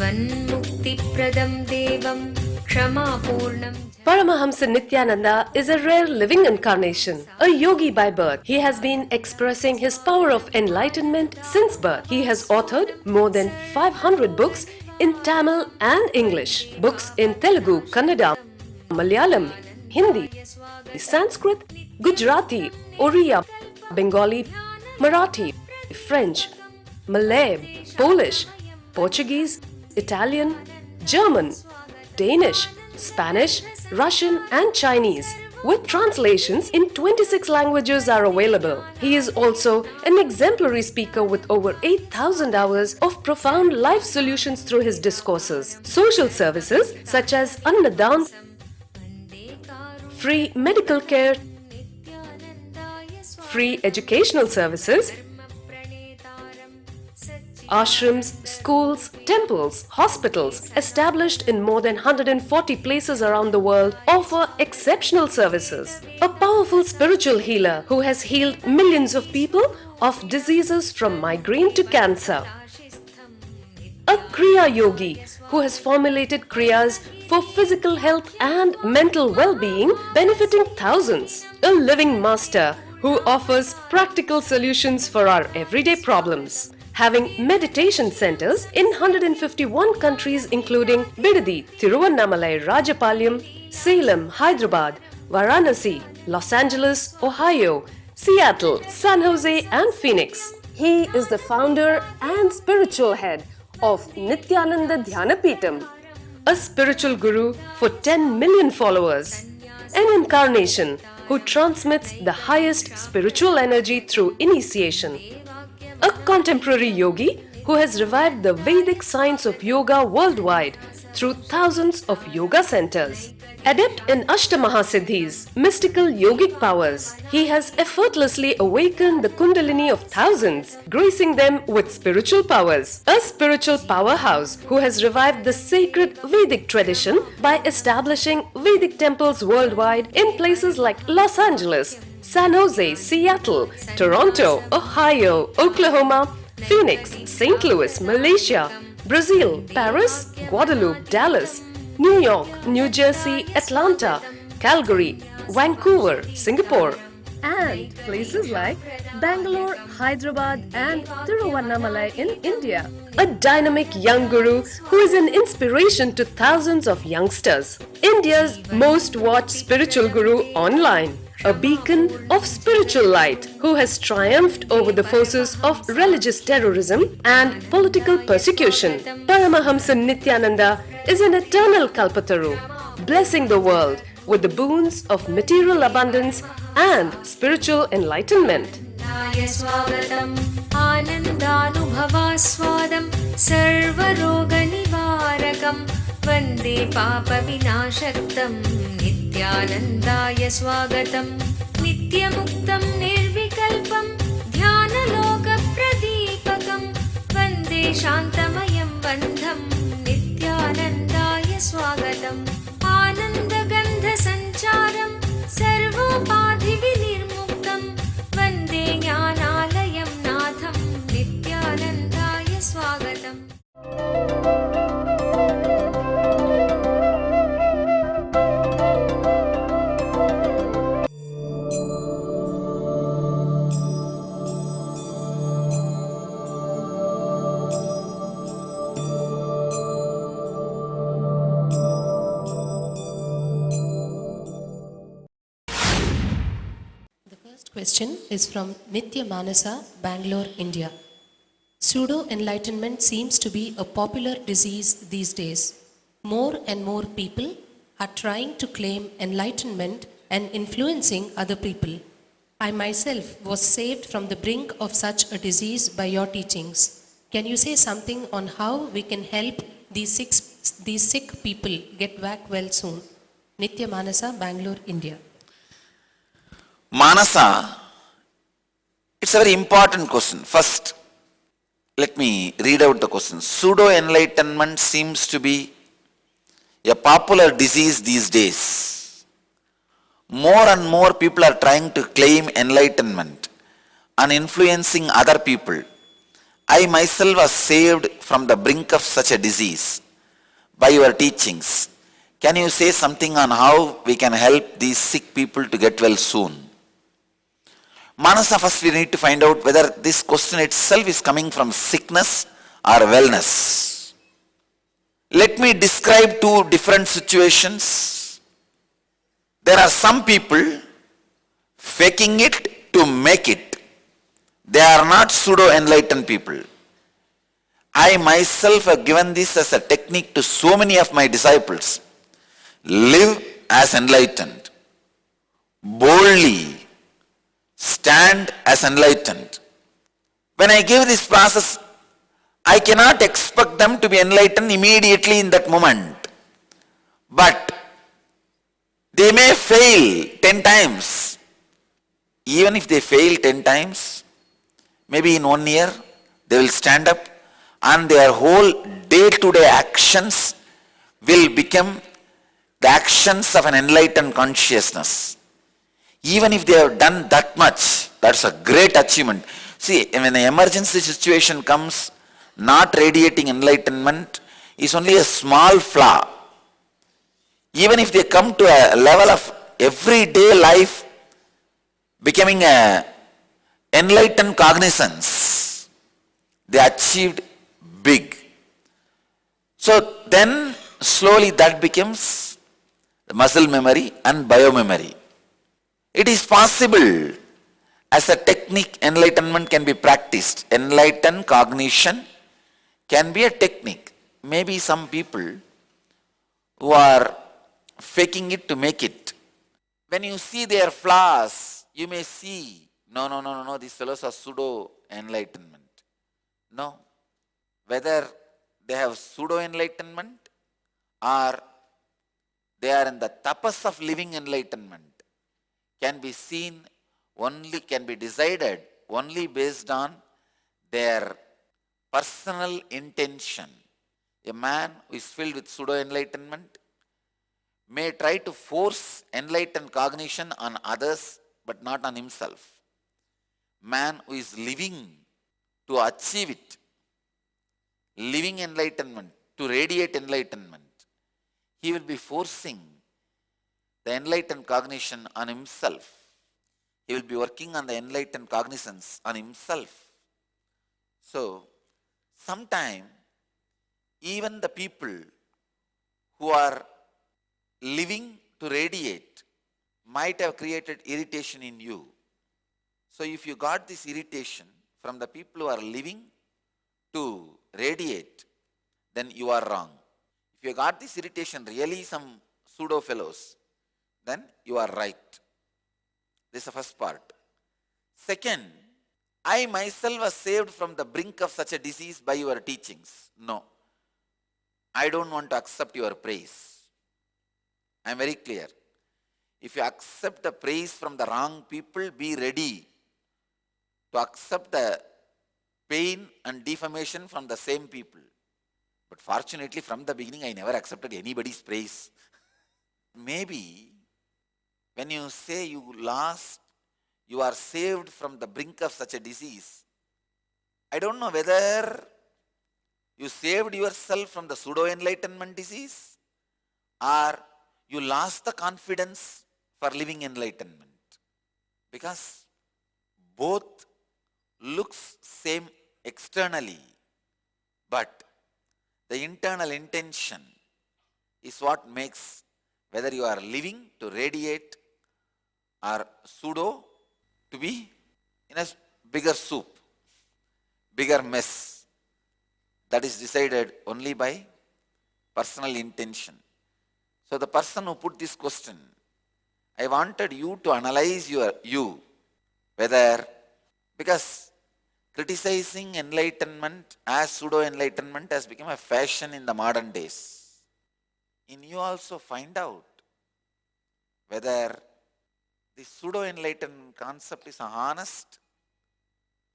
Jivanmukti-pradam devam Kshama-purnam. Paramahamsa Nithyananda is a rare living incarnation, a yogi by birth. He has been expressing his power of enlightenment since birth. He has authored more than 500 books in Tamil and English, books in Telugu, Kannada, Malayalam, Hindi, Sanskrit, Gujarati, Oriya, Bengali, Marathi, French, Malay, Polish, Portuguese, Italian, German, Danish, Spanish, Russian and Chinese, with translations in 26 languages are available. He is also an exemplary speaker with over 8,000 hours of profound life solutions through his discourses. Social services such as Annadan, free medical care, free educational services, ashrams, schools, temples, hospitals established in more than 140 places around the world offer exceptional services. A powerful spiritual healer who has healed millions of people of diseases from migraine to cancer. A Kriya Yogi who has formulated Kriyas for physical health and mental well-being benefiting thousands. A living master who offers practical solutions for our everyday problems. Having meditation centers in 151 countries including Bidadi, Tiruvannamalai, Rajapalyam, Salem, Hyderabad, Varanasi, Los Angeles, Ohio, Seattle, San Jose and Phoenix. He is the founder and spiritual head of Nithyananda Dhyanapitham, a spiritual guru for 10 million followers, an incarnation who transmits the highest spiritual energy through initiation. A contemporary yogi who has revived the Vedic science of yoga worldwide through thousands of yoga centers. Adept in Ashtamahasiddhis, mystical yogic powers, he has effortlessly awakened the Kundalini of thousands, gracing them with spiritual powers. A spiritual powerhouse who has revived the sacred Vedic tradition by establishing Vedic temples worldwide in places like Los Angeles, San Jose, Seattle, Toronto, Ohio, Oklahoma, Phoenix, St. Louis, Malaysia, Brazil, Paris, Guadeloupe, Dallas, New York, New Jersey, Atlanta, Calgary, Vancouver, Singapore, and places like Bangalore, Hyderabad and Tiruvannamalai in India. A dynamic young guru who is an inspiration to thousands of youngsters. India's most watched spiritual guru online. A beacon of spiritual light who has triumphed over the forces of religious terrorism and political persecution. Paramahamsa Nithyananda is an eternal Kalpataru, blessing the world with the boons of material abundance and spiritual enlightenment. Vande Papa Vinashaktam Nithyanandaya Swagatam Nityamuktam Nirvikalpam Dhyana-loka Pradipakam Vande Shantamayam Bandham Nithyanandaya Swagatam Ananda-gandha Sancharam Sarvopadhi Vinirmuktam Vande Jnanalayam Natham Nithyanandaya Swagatam. Question is from Nitya Manasa, Bangalore, India. Pseudo-enlightenment seems to be a popular disease these days. More and more people are trying to claim enlightenment and influencing other people. I myself was saved from the brink of such a disease by your teachings. Can you say something on how we can help these sick people get back well soon? Nitya Manasa, Bangalore, India. Manasa, it's a very important question. First, let me read out the question. Pseudo-enlightenment seems to be a popular disease these days. More and more people are trying to claim enlightenment and influencing other people. I myself was saved from the brink of such a disease by your teachings. Can you say something on how we can help these sick people to get well soon? Manasa, first we need to find out whether this question itself is coming from sickness or wellness. Let me describe two different situations. There are some people faking it to make it. They are not pseudo-enlightened people. I myself have given this as a technique to so many of my disciples. Live as enlightened. Boldly stand as enlightened. When I give this process, I cannot expect them to be enlightened immediately in that moment. But they may fail 10 times. Even if they fail 10 times, maybe in 1 year, they will stand up and their whole day-to-day actions will become the actions of an enlightened consciousness. Even if they have done that much, that's a great achievement. See, when an emergency situation comes, not radiating enlightenment is only a small flaw. Even if they come to a level of everyday life becoming a enlightened cognizance, they achieved big. So then slowly that becomes the muscle memory and biomemory. It is possible as a technique enlightenment can be practiced. Enlightened cognition can be a technique. Maybe some people who are faking it to make it. When you see their flaws, you may see, no, these fellows are pseudo-enlightenment. No. Whether they have pseudo-enlightenment or they are in the tapas of living enlightenment can be seen only, can be decided only based on their personal intention. A man who is filled with pseudo-enlightenment may try to force enlightened cognition on others but not on himself. Man who is living to achieve it, living enlightenment, to radiate enlightenment, he will be forcing the enlightened cognition on himself. He will be working on the enlightened cognizance on himself. So, sometime even the people who are living to radiate might have created irritation in you. So if you got this irritation from the people who are living to radiate, then you are wrong. If you got this irritation really some pseudo fellows, then you are right. This is the first part. Second, I myself was saved from the brink of such a disease by your teachings. No, I don't want to accept your praise. I am very clear. If you accept the praise from the wrong people, be ready to accept the pain and defamation from the same people. But fortunately, from the beginning, I never accepted anybody's praise. Maybe when you say you are saved from the brink of such a disease, I don't know whether you saved yourself from the pseudo-enlightenment disease or you lost the confidence for living enlightenment. Because both looks same externally, but the internal intention is what makes whether you are living to radiate or pseudo to be in a bigger soup, bigger mess. That is decided only by personal intention. So the person who put this question, I wanted you to analyze you, whether, because criticizing enlightenment as pseudo-enlightenment has become a fashion in the modern days. In you also find out whether the pseudo-enlightenment concept is an honest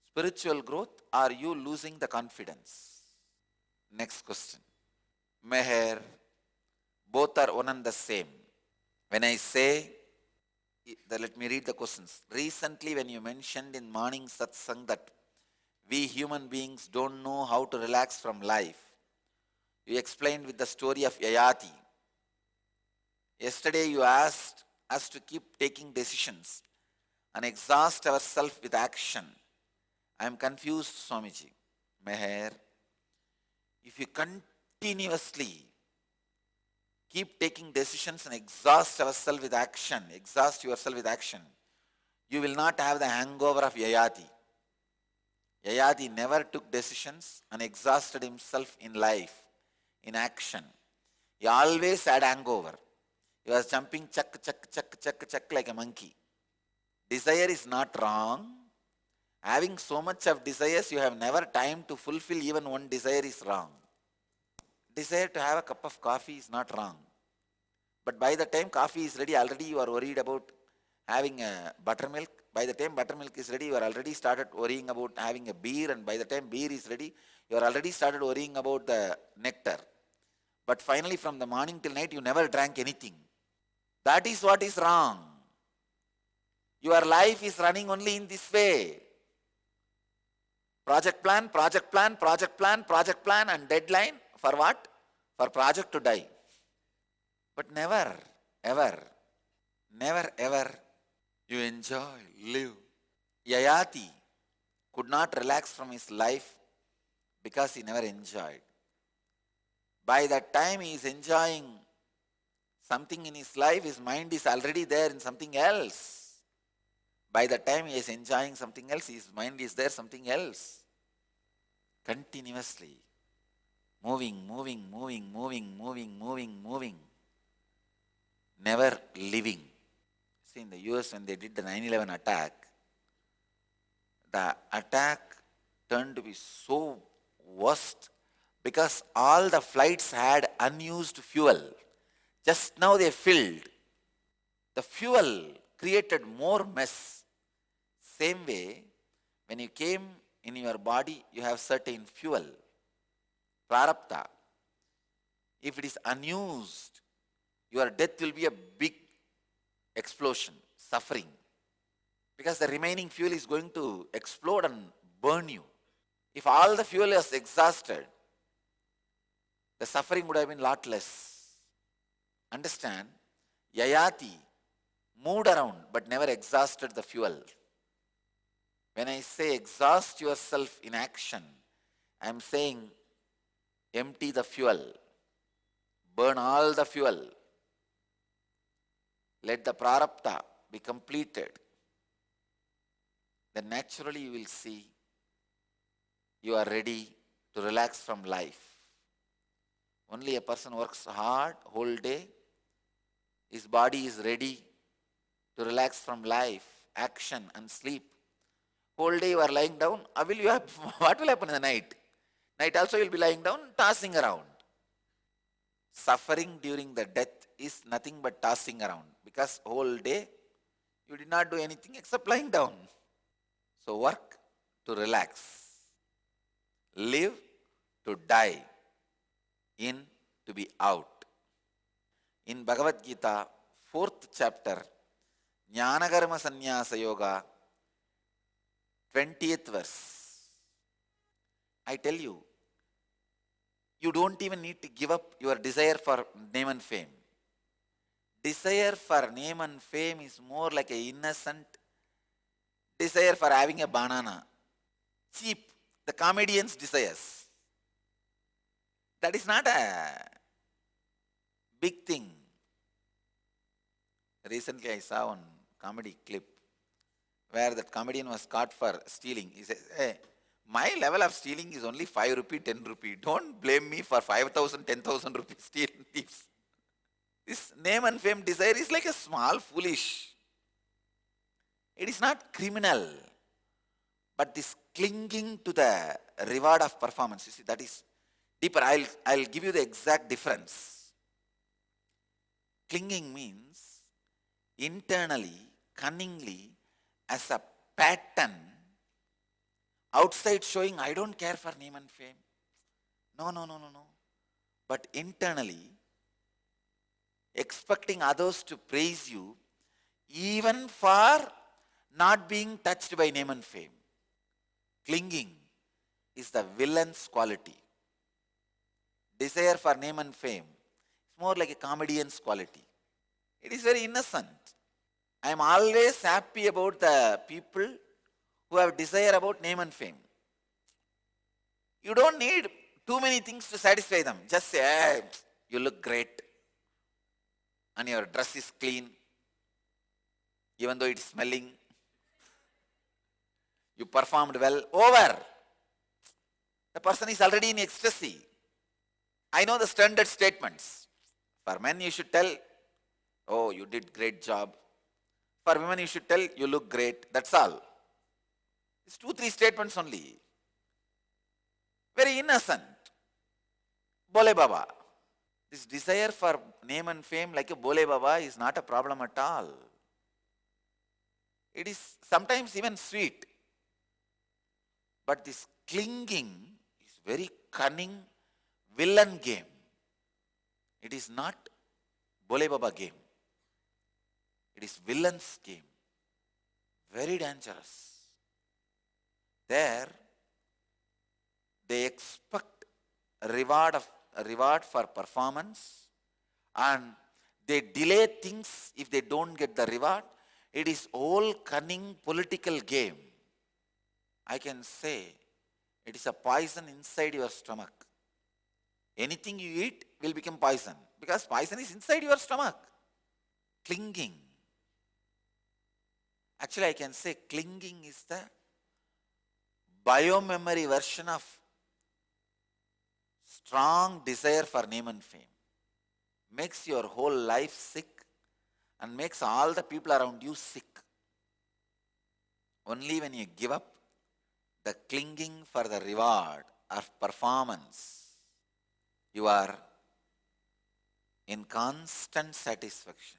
spiritual growth, or are you losing the confidence? Next question. Meher, both are one and the same. When I say, let me read the questions. Recently when you mentioned in morning satsang that we human beings don't know how to relax from life. You explained with the story of Yayati. Yesterday you asked us to keep taking decisions and exhaust ourselves with action. I am confused, Swamiji. Meher, if you continuously keep taking decisions and exhaust yourself with action, you will not have the hangover of Yayati. Yayati never took decisions and exhausted himself in life, in action. He always had hangover. He was jumping chuck like a monkey. Desire is not wrong. Having so much of desires, you have never time to fulfill even one desire is wrong. Desire to have a cup of coffee is not wrong. But by the time coffee is ready, already you are worried about having a buttermilk. By the time buttermilk is ready, you are already started worrying about having a beer. And by the time beer is ready, you are already started worrying about the nectar. But finally, from the morning till night, you never drank anything. That is what is wrong. Your life is running only in this way. Project plan, and deadline. For what? For project to die. But never, ever you enjoy, live. Yayati could not relax from his life because he never enjoyed. By that time he is enjoying something in his life, his mind is already there in something else. By the time he is enjoying something else, his mind is there something else. Continuously. Moving. Never living. See, in the US, when they did the 9/11 attack, the attack turned to be so worst because all the flights had unused fuel. Just now they filled. The fuel created more mess. Same way, when you came in your body, you have certain fuel, prarabdha. If it is unused, your death will be a big explosion, suffering. Because the remaining fuel is going to explode and burn you. If all the fuel is exhausted, the suffering would have been lot less. Understand? Yayati moved around but never exhausted the fuel. When I say exhaust yourself in action, I am saying empty the fuel, burn all the fuel. Let the prarabdha be completed. Then naturally you will see you are ready to relax from life. Only a person works hard whole day, his body is ready to relax from life, action and sleep. Whole day you are lying down, what will happen in the night? Night also you will be lying down, tossing around. Suffering during the death is nothing but tossing around because whole day you did not do anything except lying down. So work to relax, live to die, in to be out. In Bhagavad Gita, 4th chapter, Jnanakarma Sannyasa Yoga, 20th verse, I tell you, you don't even need to give up your desire for name and fame. Desire for name and fame is more like an innocent desire for having a banana. Cheap, the comedian's desires. That is not a big thing. Recently I saw one comedy clip where that comedian was caught for stealing. He says, hey, my level of stealing is only 5 rupee, 10 rupee. Don't blame me for 5,000, 10,000 rupees stealing thieves. This name and fame desire is like a small foolish. It is not criminal. But this clinging to the reward of performance, you see, that is deeper. I'll give you the exact difference. Clinging means internally, cunningly, as a pattern, outside showing I don't care for name and fame. No. But internally, expecting others to praise you even for not being touched by name and fame. Clinging is the villain's quality. Desire for name and fame is more like a comedian's quality. It is very innocent. I am always happy about the people who have desire about name and fame. You don't need too many things to satisfy them. Just say, hey, you look great and your dress is clean, even though it's smelling. You performed well. Over. The person is already in ecstasy. I know the standard statements. For men, you should tell, oh, you did great job. For women, you should tell, you look great. That's all. It's 2-3 statements only. Very innocent. Bole Baba. This desire for name and fame like a Bole Baba is not a problem at all. It is sometimes even sweet. But this clinging is very cunning villain game. It is not Bole Baba game. It is villain's game. Very dangerous. There, they expect a reward for performance, and they delay things if they don't get the reward. It is all cunning political game. I can say it is a poison inside your stomach. Anything you eat will become poison because poison is inside your stomach. Clinging. Actually, I can say clinging is the biomemory version of strong desire for name and fame. Makes your whole life sick and makes all the people around you sick. Only when you give up the clinging for the reward of performance, you are in constant satisfaction.